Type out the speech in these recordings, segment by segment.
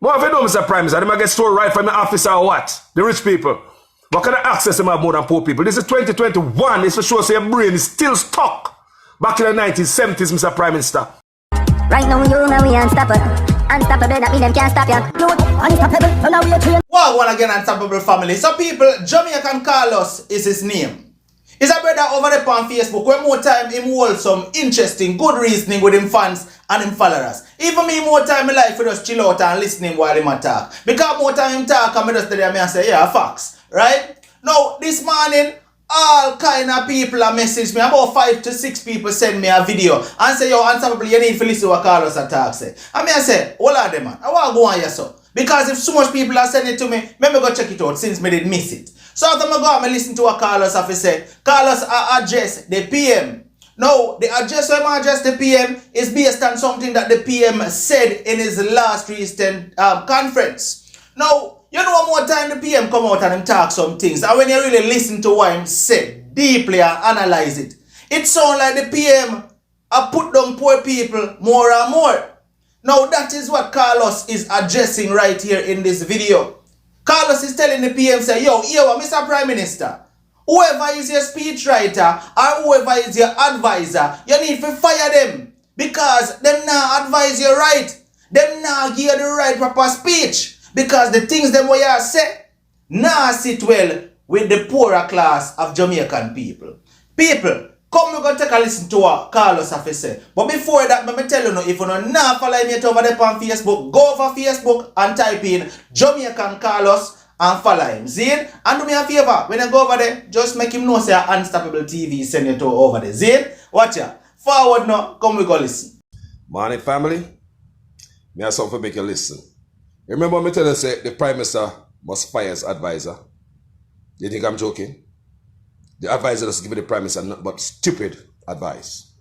More if you know, Mr. Prime Minister, they might get stored right from the office or what? The rich people. What kind of access them have more than poor people? This is 2021. It's for sure so your brain is still stuck. Back in the 1970s, Mr. Prime Minister. Right now, you know we unstoppable. Unstoppable, that means them can't stop you. Unstoppable, so now we are trained. Well, one again, Unstoppable family. So people, Jamaican Carlos is his name. He's a brother over there on Facebook where more time him hold some interesting, good reasoning with him fans and him followers. Even me more time in life we just chill out and listening while him talk. Because more time him talk and me just there and say, yeah, facts. Right? Now, this morning, all kind of people have messaged me. About 5 to 6 people send me a video and say, yo, Unstoppable, you need to listen to what Carlos talk say. And me I say, hold on them, man. I want to go on here so. Because if so much people are sending it to me, let me go check it out since me did miss it. So after I go and listen to what Carlos have to say, Carlos address the PM. Now, the address when I address the PM is based on something that the PM said in his last recent conference. Now, you know one more time the PM come out and him talk some things. And when you really listen to what him said deeply and analyze it, it sounds like the PM put down poor people more and more. Now that is what Carlos is addressing right here in this video. Carlos is telling the PM, say, yo, Mr. Prime Minister, whoever is your speechwriter or whoever is your advisor, you need to fire them. Because them now advise you right. Them now give you the right proper speech. Because the things them what you say now sit well with the poorer class of Jamaican people. People, come we go take a listen to what Carlos have to say. But before that, let me tell you now, if you don't follow me over there on Facebook, go over Facebook and type in Jamaican Carlos and follow him. See it? And do me a favor, when you go over there, just make him know say Unstoppable TV send you to over there. See it? Watch ya. Forward now, come we go listen. Morning family. Me have something to make you listen. Remember me tell you say the Prime Minister must fire his advisor. You think I'm joking? The advisor doesn't give the Prime Minister nothing but stupid advice.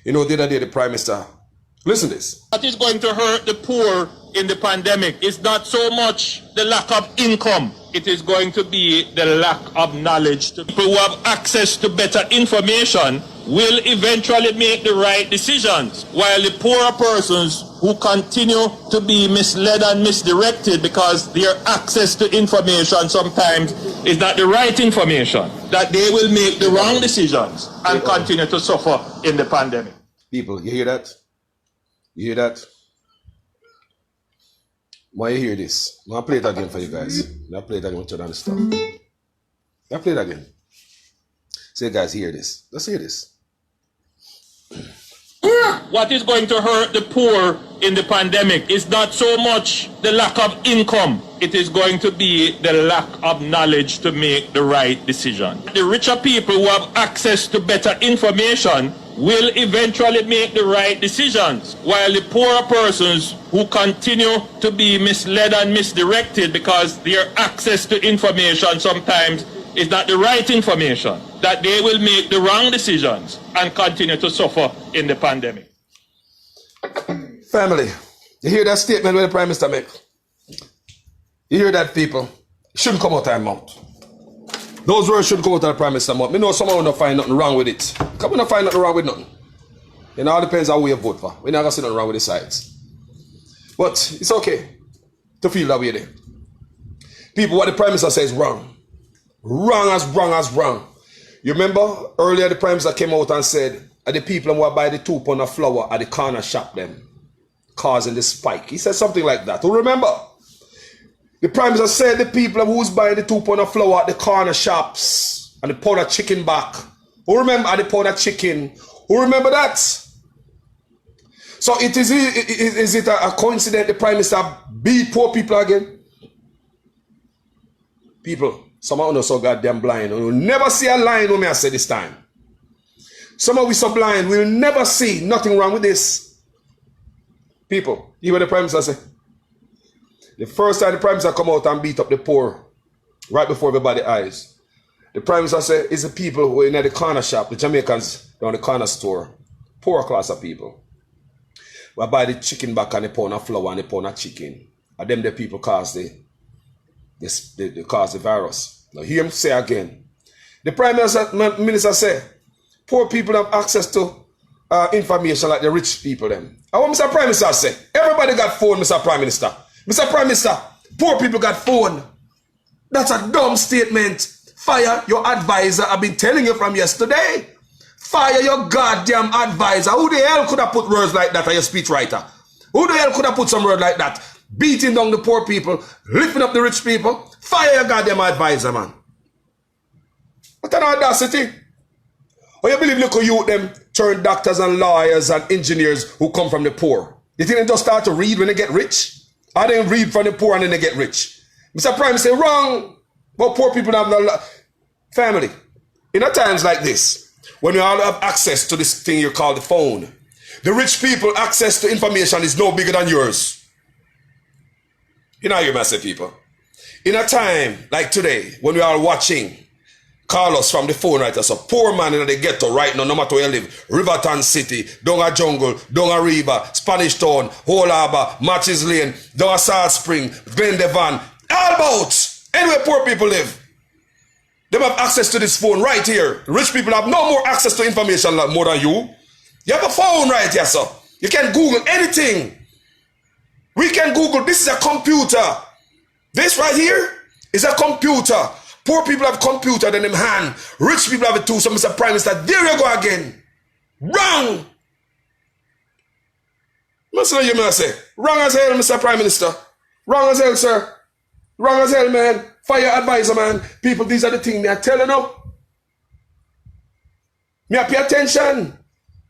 You know the other day the Prime Minister, listen to this. What is going to hurt the poor in the pandemic is not so much the lack of income. It is going to be the lack of knowledge. People who have access to better information will eventually make the right decisions, while the poorer persons who continue to be misled and misdirected because their access to information sometimes is not the right information, that they will make the wrong decisions and continue to suffer in the pandemic. People, you hear that? You hear that? Why you hear this? I'll play it again for you guys. I'll play it again to understand. I'll play it again. Say, guys, hear this. Let's hear this. What is going to hurt the poor in the pandemic is not so much the lack of income. It is going to be the lack of knowledge to make the right decision. The richer people who have access to better information will eventually make the right decisions, while the poorer persons who continue to be misled and misdirected because their access to information sometimes is not the right information, that they will make the wrong decisions and continue to suffer in the pandemic. Family, you hear that statement where the Prime Minister make? You hear that, people? It shouldn't come out of their mouth. Those words should come out of the Prime Minister's mouth. Me know someone will not find nothing wrong with it. Come on, not find nothing wrong with nothing. It all depends on who you vote for. We're not going to see nothing wrong with the sides. But it's okay to feel that way there. People, what the Prime Minister says is wrong. Wrong as wrong as wrong. You remember earlier the Prime Minister came out and said, the people who buy the 2 pound of flour at the corner shop them, causing the spike. He said something like that. Who remember? The Prime Minister said the people who's buying the 2 pound of flour at the corner shops and the pound of chicken back. Who remember at the pound of chicken? Who remember that? So is it a coincidence the Prime Minister beat poor people again? People, some of us so goddamn blind. We'll never see a line when I say this time. Some of us so blind, we'll never see nothing wrong with this. People, you hear what the Prime Minister say? The first time the Prime Minister come out and beat up the poor, right before everybody's eyes, the Prime Minister say, it's the people who are in the corner shop, the Jamaicans down the corner store, poor class of people, who buy the chicken back and the pound of flour and the pound of chicken. And them the people cause the virus. Now hear him say again. The Prime Minister say, poor people have access to information like the rich people them. And what Mr. Prime Minister say? Everybody got phone, Mr. Prime Minister. Mr. Prime Minister, poor people got phone. That's a dumb statement. Fire your advisor. I've been telling you from yesterday. Fire your goddamn advisor. Who the hell could have put words like that on your speechwriter? Who the hell could have put some word like that? Beating down the poor people, lifting up the rich people. Fire your goddamn advisor, man. What an audacity. Or you believe local youth them turn doctors and lawyers and engineers who come from the poor? You think they just start to read when they get rich? Or they read from the poor and then they get rich? Mr. Prime say wrong. But poor people have no family. In times like this, when we all have access to this thing you call the phone, the rich people access to information is no bigger than yours. You know you massive people. In a time like today, when we are watching Carlos from the phone right as a poor man in the ghetto right now, no matter where you live, Riverton City, down a jungle, down a river, Spanish Town, Whole Harbour, Matches Lane, down a Salt Spring, Bendevan, all about anywhere poor people live. They have access to this phone right here. Rich people have no more access to information more than you. You have a phone right here, sir. You can Google anything. We can Google. This is a computer. This right here is a computer. Poor people have computer in them hand. Rich people have it too. So Mr. Prime Minister, there you go again. Wrong. Listen, you may say, wrong as hell, Mr. Prime Minister. Wrong as hell, sir. Wrong as hell, man. Fire advisor, man. People, these are the things I tell you now. Me pay attention.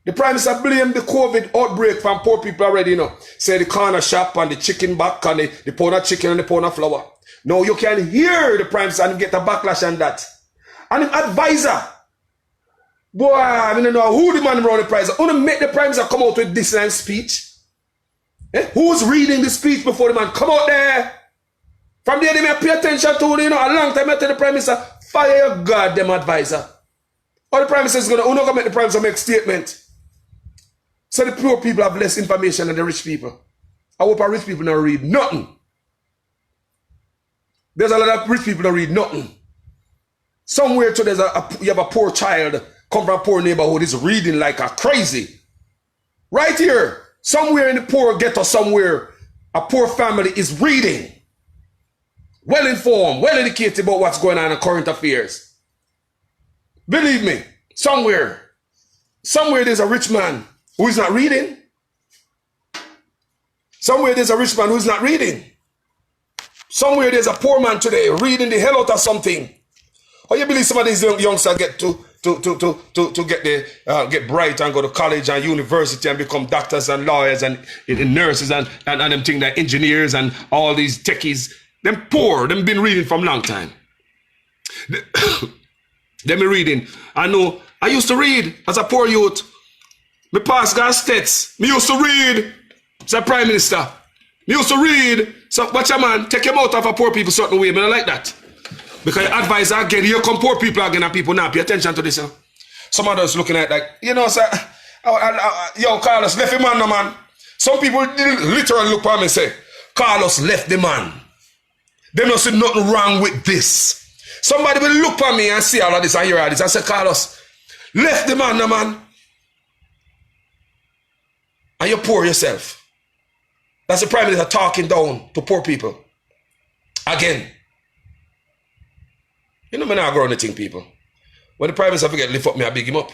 The Prime Minister blamed the COVID outbreak from poor people already, you know. Say the corner shop and the chicken back and the pound of chicken and the pound of flour. No, you can hear the Prime Minister and get a backlash on that. And the advisor. Boy, I don't know who the man around the Prime Minister. Who make the Prime Minister come out with this nice speech? Eh? Who's reading the speech before the man come out there? From there, they may pay attention to, you know, a long time I tell the Prime Minister, fire your goddamn advisor. Or the Prime Minister is going to make the Prime Minister make statement. So the poor people have less information than the rich people. I hope our rich people don't read nothing. There's a lot of rich people that read nothing. Somewhere too, you have a poor child, come from a poor neighborhood, is reading like a crazy. Right here, somewhere in the poor ghetto, somewhere, a poor family is reading. Well informed, well educated about what's going on in current affairs. Believe me, somewhere there's a rich man who is not reading. Somewhere there's a rich man who is not reading. Somewhere there's a poor man today reading the hell out of something. Or you believe some of these youngsters get get bright and go to college and university and become doctors and lawyers and nurses and them things like engineers and all these techies. Them poor, them been reading from long time. Them been reading. I know, I used to read as a poor youth. Me past got states. Me used to read. As a Prime Minister. Me used to read. So watch a man, take him out of a poor people certain way. I don't like that. Because your advisor again, here come poor people again and people now pay attention to this. You know? Some others looking at like, you know, sir, yo, Carlos left the man, no man. Some people literally look at me and say, Carlos left the man. They don't see nothing wrong with this. Somebody will look at me and see all of this and hear all this. I say, Carlos, left the man, no man. And you're poor yourself. That's the Prime Minister talking down to poor people. Again. You know, me not grow anything, people. When the Prime Minister forget lift up me, I big him up.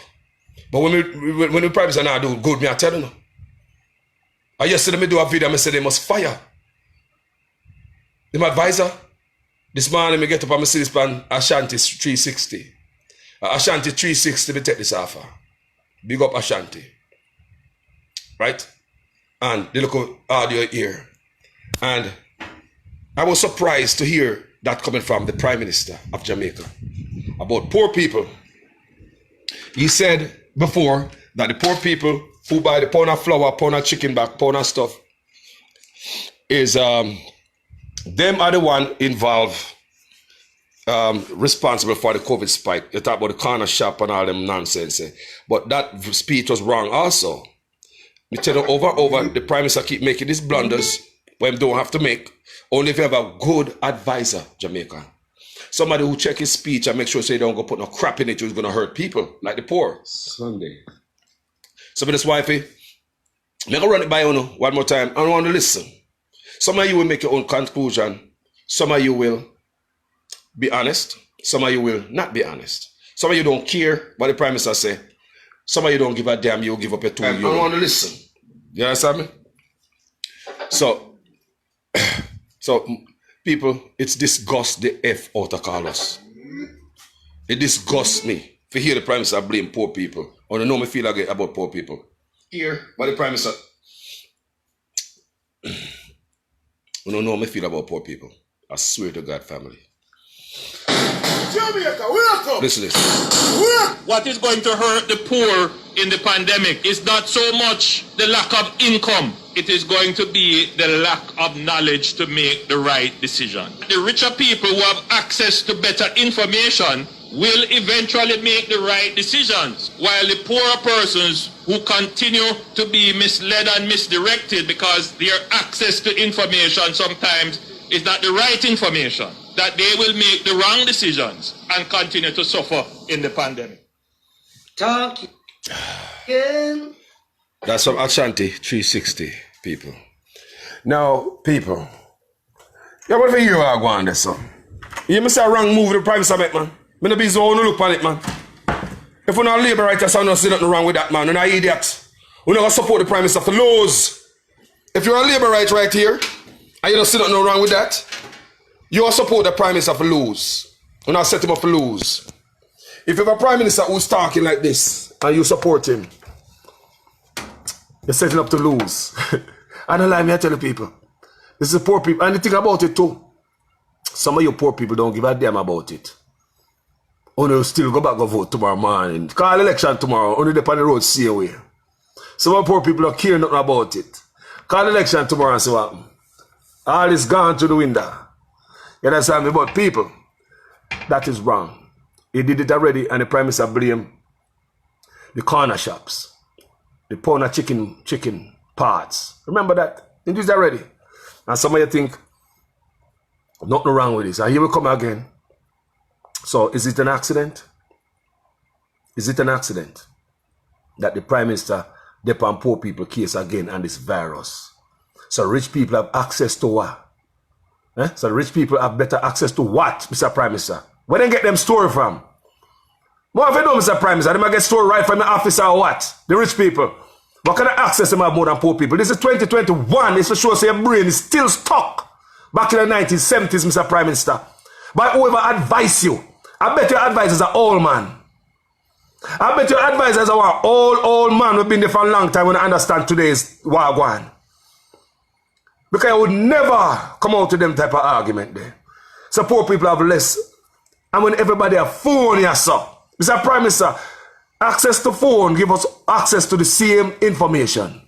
But when the Prime Minister now do good, me I tell you. And yesterday me do a video, I said they must fire. My advisor, this morning I get up and I see this pan Ashanti 360. Ashanti 360, me take this offer. Big up Ashanti. Right? And the local audio here. And I was surprised to hear that coming from the Prime Minister of Jamaica about poor people. He said before that the poor people who buy the pound of flour, pound of chicken back, pound of stuff is them are the one involved responsible for the COVID spike. You talk about the corner shop and all them nonsense. But that speech was wrong also. Me tell you over, the Prime Minister keep making these blunders when don't have to make. Only if you have a good advisor, Jamaica. Somebody who check his speech and make sure so you don't go put no crap in it who's going to hurt people, like the poor. Sunday. So for this wifey, I'm going to run it by you one more time. I want to listen. Some of you will make your own conclusion. Some of you will be honest. Some of you will not be honest. Some of you don't care what the Prime Minister say. Some of you don't give a damn. You give up your 2 euros. I don't want to listen. You understand me? So people, it's disgust the F out of Carlos. It disgusts me to hear the Prime Minister blame poor people. Or to know me feel again about poor people. Here, but the Prime Minister, you don't know me feel about poor people. I swear to God, family. Jamaica, welcome. Listen. What is going to hurt the poor in the pandemic is not so much the lack of income. It is going to be the lack of knowledge to make the right decision. The richer people who have access to better information will eventually make the right decisions, while the poorer persons who continue to be misled and misdirected because their access to information sometimes is not the right information, that they will make the wrong decisions and continue to suffer in the pandemic. Talk again. That's from Ashanti 360, people. Now, people, what for you are going this, son? You must say a wrong move the Prime Minister make, man. Me no be so look on it, man. If we're not labor writers, I don't see nothing wrong with that, man. We're not idiots. We're not going to support the Prime Minister for lose. If you're a labor right here, and you don't see nothing wrong with that, you will support the Prime Minister for lose. We're not set him up for lose. If you have a Prime Minister who's talking like this, and you support him, you're setting up to lose. I don't lie, me I tell the people. This is poor people. And the thing about it too, some of you poor people don't give a damn about it. Only still go back and vote tomorrow morning. Call election tomorrow, only dep on the road see away. Some of poor people don't care nothing about it. Call election tomorrow and see what happen. All is gone to the window. You understand me? But people, that is wrong. He did it already and the Prime Minister blame the corner shops. The pound of chicken parts. Remember that? He did it already. And some of you think nothing wrong with this. And here we come again. So, is it an accident? Is it an accident that the Prime Minister dep on poor people case again and this virus? So, rich people have access to what? So, rich people have better access to what, Mr. Prime Minister? Where they get them story from? More if you know, Mr. Prime Minister, they might get story right from the office or what? The rich people. What kind of access them have more than poor people? This is 2021. It's for sure so your brain is still stuck back in the 1970s, Mr. Prime Minister. But whoever advise you, I bet your advisors are old man. I bet your advisors are old man who've been there for a long time when I understand today's wagwan. Because I would never come out to them type of argument there. So poor people have less. And when everybody have phone, yes, sir. Mr. Prime Minister, access to phone give us access to the same information.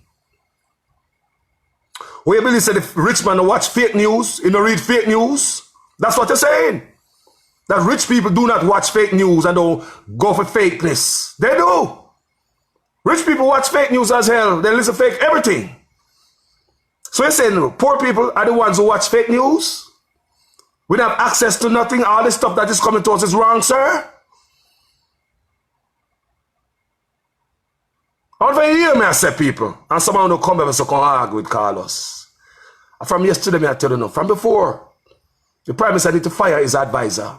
We believe that the rich man watch fake news, you know, read fake news. That's what you're saying. That rich people do not watch fake news and don't go for fakeness. They do. Rich people watch fake news as hell. They listen to fake everything. So you're saying poor people are the ones who watch fake news? We don't have access to nothing. All this stuff that is coming to us is wrong, sir. I want to hear me, I say, people. And someone who come back and come argue with Carlos. From yesterday, me I tell you no. From before, the Prime Minister need to fire his advisor.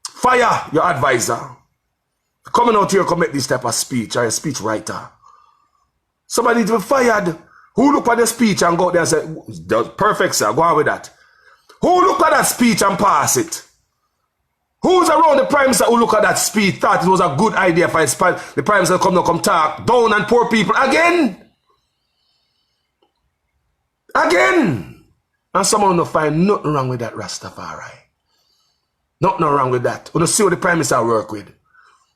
Fire your advisor. Coming out here, come make this type of speech, or a speech writer. Somebody needs to be fired. Who look at the speech and go out there and say, perfect, sir, go on with that. Who look at that speech and pass it? Who's around the Prime Minister who look at that speech, thought it was a good idea for the Prime Minister to come talk down on poor people again? Again! And someone will find nothing wrong with that, Rastafari. Nothing wrong with that. You see what the Prime Minister work with.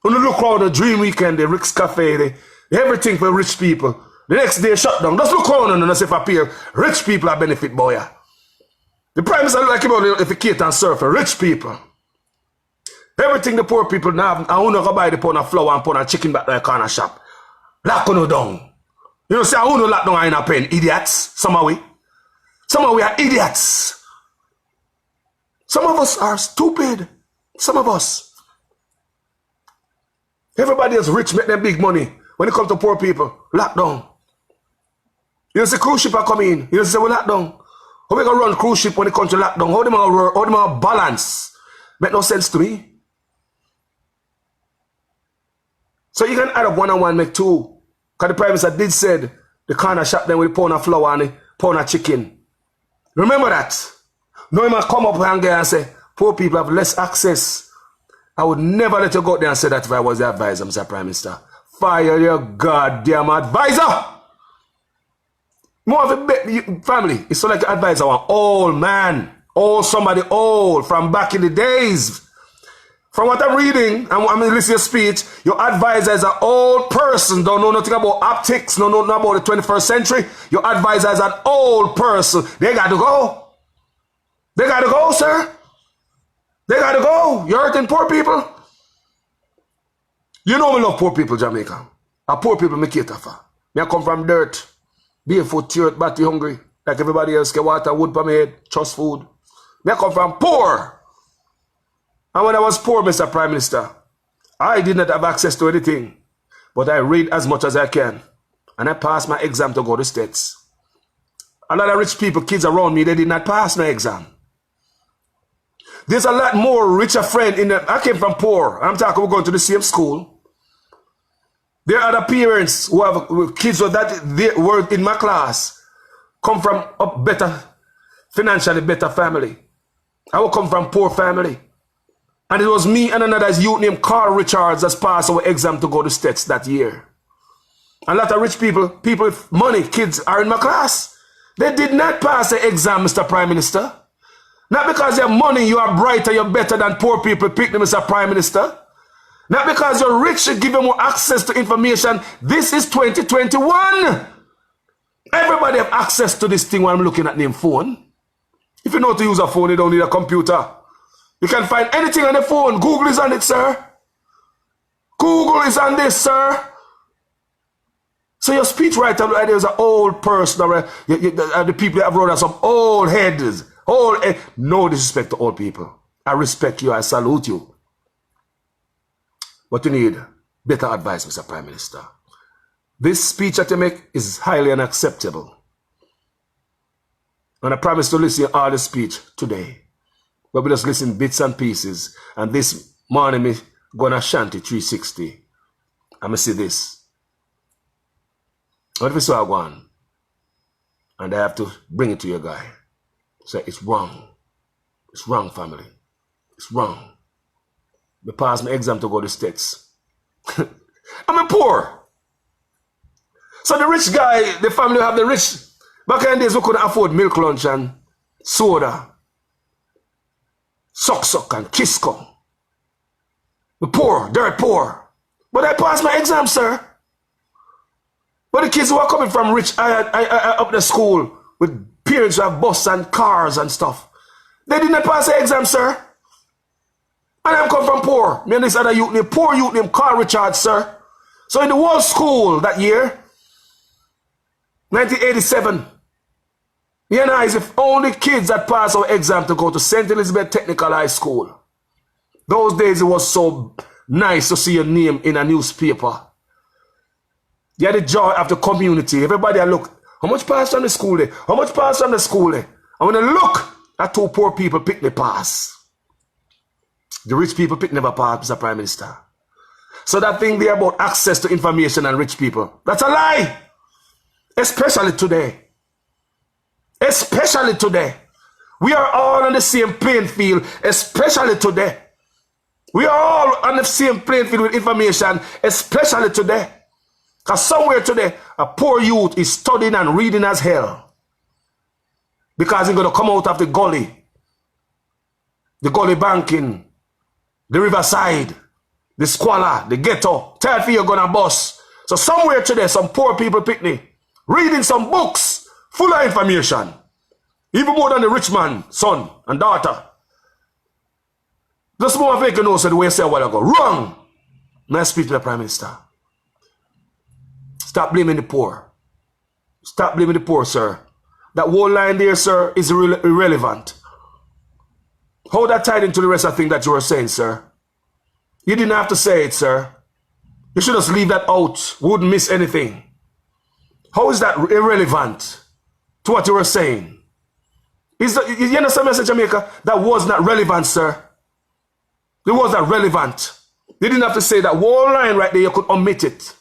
You look around the Dream Weekend, the Rick's Cafe, everything for rich people. The next day shut down. Just look around and see if appear rich people are benefit, boy. The Prime Minister look like him if he cater and serve for rich people. Everything the poor people now have, I want to go buy the pound of flour and pound of chicken back to the corner shop. Lock on down. You know, say I want to lock down in a pen. Idiots. Some of we are idiots. Some of us are stupid. Some of us. Everybody is rich, make them big money. When it comes to poor people, lock down. You see cruise ship are coming in. You say we lock down. How we gonna run cruise ship when the country lock down? How them gonna balance? Make no sense to me. So you can add up 1 and 1 make 2. Because the Prime Minister did said the corner shop them with a pound of flour and a pound of chicken. Remember that. No one must come up and say, poor people have less access. I would never let you go out there and say that if I was the advisor, Mr. Prime Minister. Fire your goddamn advisor. More of a family. It's so like an advisor, an old man. Old somebody old from back in the days. From what I'm reading, and I'm listening to your speech, your advisor is an old person, don't know nothing about optics, don't know nothing about the 21st century. Your advisor is an old person. They got to go. They got to go, sir. They got to go. You're hurting poor people. You know me love poor people, Jamaica. And poor people me cater for. Me I come from dirt. Barefoot, teared, batty, hungry. Like everybody else, get water, wood for my head, trust food. Me I come from poor. And when I was poor, Mr. Prime Minister, I did not have access to anything. But I read as much as I can. And I passed my exam to go to States. A lot of rich people, kids around me, they did not pass my exam. There's a lot more richer friend in the... I came from poor. I'm talking we're going to the same school. There are other parents who have kids that they were in my class, come from a better, financially better family. I will come from poor family. And it was me and another youth named Carl Richards that passed our exam to go to States that year. A lot of rich people, people with money, kids are in my class. They did not pass the exam, Mr. Prime Minister. Not because you have money, you are brighter, you're better than poor people, pick them, Mr. Prime Minister. Not because you're rich, you give them more access to information. This is 2021. Everybody have access to this thing when I'm looking at their phone. If you know how to use a phone, you don't need a computer. You can find anything on the phone. Google is on it, sir. Google is on this, sir. So your speechwriter, there's an old person. The people that have wrote some old heads. No disrespect to old people. I respect you. I salute you. But you need better advice, Mr. Prime Minister. This speech that you make is highly unacceptable. And I promise to listen to all the speech today. But we just listen bits and pieces. And this morning, me gonna shanty 360. I'm gonna see this. What if it's so I want? And I have to bring it to your guy. Say, it's wrong. It's wrong, family. It's wrong. I passed my exam to go to States. I'm poor. So the rich guy, the family have the rich. Back in the days, we couldn't afford milk lunch and soda. Suck and Kisco. The poor, dirt poor. But I passed my exam, sir. But the kids who are coming from rich, I up the school with parents who have bus and cars and stuff. They did not pass the exam, sir. And I'm come from poor. Me and this other youth named, poor youth named Carl Richards, sir. So in the whole school that year, 1987, me and I is the only kids that passed our exam to go to St. Elizabeth Technical High School. Those days it was so nice to see your name in a newspaper. You had the joy of the community. Everybody look, how much passed from the school there? How much passed from the school there? And when I look at two poor people pick the pass. The rich people pick never pass, Mr. Prime Minister. So that thing there about access to information and rich people, that's a lie. Especially today. Especially today. We are all on the same playing field, especially today. We are all on the same playing field with information, especially today. Because somewhere today, a poor youth is studying and reading as hell. Because he's going to come out of the gully banking, the riverside, the squalor, the ghetto. Tired for you're going to bust. So somewhere today, some poor people picnic, reading some books full of information. Even more than the rich man, son and daughter. Just more of you know, so the way I said a while ago. Wrong. Nice speech to the Prime Minister. Stop blaming the poor. Stop blaming the poor, sir. That whole line there, sir, is irrelevant. How that tied into the rest of the thing that you were saying, sir? You didn't have to say it, sir. You should just leave that out. Wouldn't miss anything. How is that irrelevant to what you were saying? You understand, Mr. Jamaica? That was not relevant, sir. It was not relevant. You didn't have to say that whole line right there. You could omit it.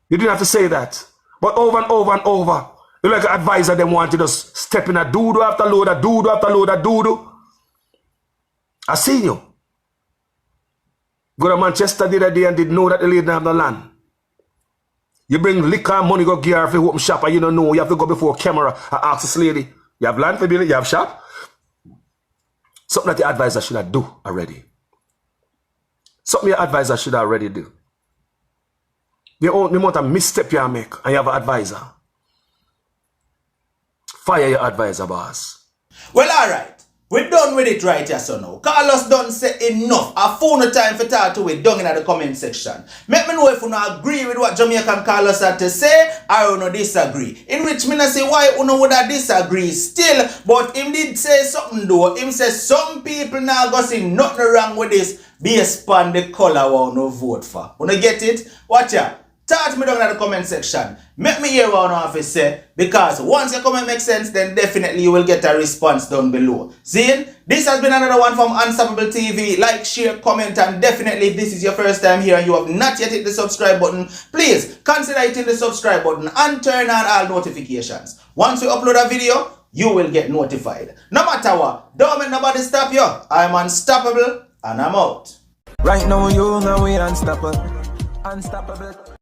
You didn't have to say that. But over and over and over, you're like an advisor. They want to just step in a doo-doo after load, a doo-doo after load, a doo-doo. I seen you. Go to Manchester the other day and did know that the lady didn't have no land. You bring liquor and money, go gear for open shop, and you don't know. You have to go before camera and ask this lady, you have land for building, you have shop? Something that the advisor should have do already. Something your advisor should already do. The amount of misstep you make and you have an advisor. Fire your advisor, boss. Well, alright. We're done with it right here, so now. Carlos done say enough. I found no time for talk to it down in the comment section. Make me know if you not agree with what Jamaican Carlos had to say or you no disagree. In which me not say why you no would disagree still. But him did say something though. Him say some people now go see nothing wrong with this based on the color we no vote for. Wanna get it? Watch out. Talk to me down in the comment section. Make me hear what you have to say. Because once your comment makes sense, then definitely you will get a response down below. See? This has been another one from Unstoppable TV. Like, share, comment, and definitely if this is your first time here and you have not yet hit the subscribe button, please consider hitting the subscribe button and turn on all notifications. Once we upload a video, you will get notified. No matter what, don't let nobody stop you. I'm unstoppable and I'm out. Right now you know we unstoppable. Unstoppable.